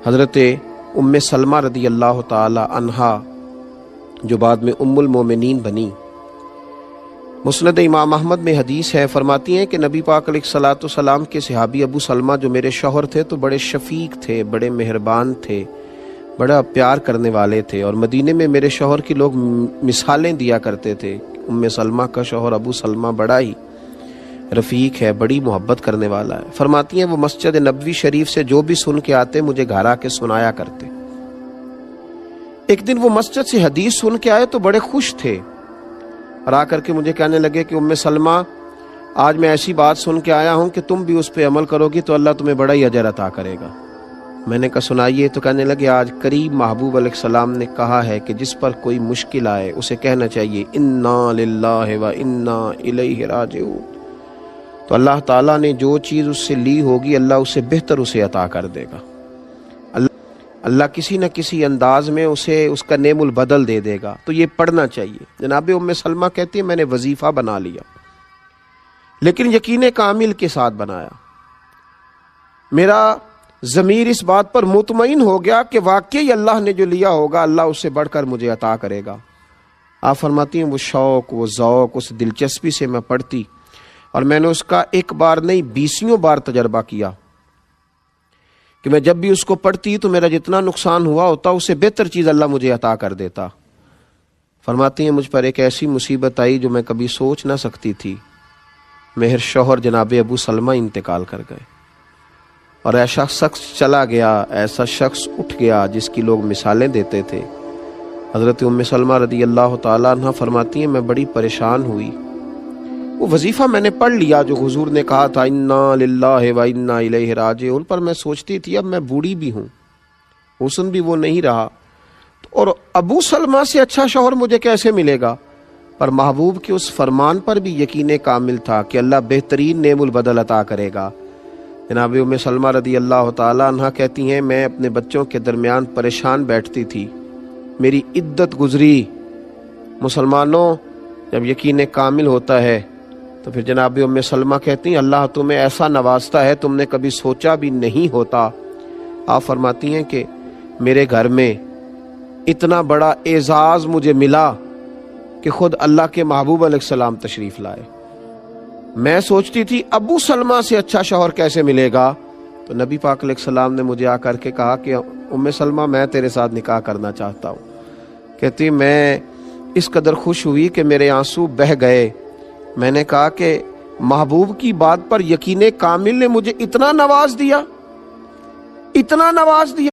حضرت ام سلمہ رضی اللہ تعالی عنہا جو بعد میں ام المومنین بنی، مسند امام احمد میں حدیث ہے، فرماتی ہیں کہ نبی پاک علیہ الصلوۃ والسلام کے صحابی ابو سلمہ جو میرے شوہر تھے تو بڑے شفیق تھے، بڑے مہربان تھے، بڑا پیار کرنے والے تھے، اور مدینے میں میرے شوہر کی لوگ مثالیں دیا کرتے تھے۔ ام سلمہ کا شوہر ابو سلمہ بڑا ہی رفیق ہے، بڑی محبت کرنے والا ہے۔ فرماتی ہیں وہ مسجد نبوی شریف سے جو بھی سن کے آتے مجھے گھر آ کے سنایا کرتے۔ ایک دن وہ مسجد سے حدیث سن کے آئے تو بڑے خوش تھے اور آ کر کے مجھے کہنے لگے کہ ام سلمہ آج میں ایسی بات سن کے آیا ہوں کہ تم بھی اس پہ عمل کرو گی تو اللہ تمہیں بڑا ہی اجر عطا کرے گا۔ میں نے کہا سنائیے، تو کہنے لگے آج قریب محبوب علیہ السلام نے کہا ہے کہ جس پر کوئی مشکل آئے اسے کہنا چاہیے انا للہ و انا الیہ راجعون، تو اللہ تعالیٰ نے جو چیز اس سے لی ہوگی اللہ اسے بہتر اسے عطا کر دے گا، اللہ کسی نہ کسی انداز میں اسے اس کا نعم البدل دے دے گا، تو یہ پڑھنا چاہیے۔ جناب ام سلمہ کہتی ہے میں نے وظیفہ بنا لیا، لیکن یقین کامل کے ساتھ بنایا۔ میرا ضمیر اس بات پر مطمئن ہو گیا کہ واقعی اللہ نے جو لیا ہوگا اللہ اس سے بڑھ کر مجھے عطا کرے گا۔ آپ فرماتی ہیں وہ شوق، وہ ذوق، اس دلچسپی سے میں پڑھتی، اور میں نے اس کا ایک بار نہیں 20 بار تجربہ کیا کہ میں جب بھی اس کو پڑھتی تو میرا جتنا نقصان ہوا ہوتا اس سے بہتر چیز اللہ مجھے عطا کر دیتا۔ فرماتی ہیں مجھ پر ایک ایسی مصیبت آئی جو میں کبھی سوچ نہ سکتی تھی، میرے شوہر جناب ابو سلمہ انتقال کر گئے، اور ایسا شخص چلا گیا، ایسا شخص اٹھ گیا جس کی لوگ مثالیں دیتے تھے۔ حضرت ام سلمہ رضی اللہ تعالیٰ عنہ فرماتی ہیں میں بڑی پریشان ہوئی۔ وہ وظیفہ میں نے پڑھ لیا جو حضور نے کہا تھا انا للہ و انا الیہ راجعون، پر میں سوچتی تھی اب میں بوڑھی بھی ہوں، حسن بھی وہ نہیں رہا، اور ابو سلمہ سے اچھا شوہر مجھے کیسے ملے گا؟ پر محبوب کے اس فرمان پر بھی یقین کامل تھا کہ اللہ بہترین نعم البدل عطا کرے گا۔ جناب ام سلمہ رضی اللہ تعالیٰ عنہ کہتی ہیں میں اپنے بچوں کے درمیان پریشان بیٹھتی تھی، میری عدت گزری۔ مسلمانوں جب یقین کامل ہوتا ہے تو پھر جناب ام سلمہ کہتی ہیں اللہ تمہیں ایسا نوازتا ہے تم نے کبھی سوچا بھی نہیں ہوتا۔ آپ فرماتی ہیں کہ میرے گھر میں اتنا بڑا اعزاز مجھے ملا کہ خود اللہ کے محبوب علیہ السلام تشریف لائے۔ میں سوچتی تھی ابو سلمہ سے اچھا شوہر کیسے ملے گا، تو نبی پاک علیہ السلام نے مجھے آ کر کے کہا کہ ام سلمہ میں تیرے ساتھ نکاح کرنا چاہتا ہوں۔ کہتی میں اس قدر خوش ہوئی کہ میرے آنسو بہہ گئے۔ میں نے کہا کہ محبوب کی بات پر یقین کامل نے مجھے اتنا نواز دیا، اتنا نواز دیا۔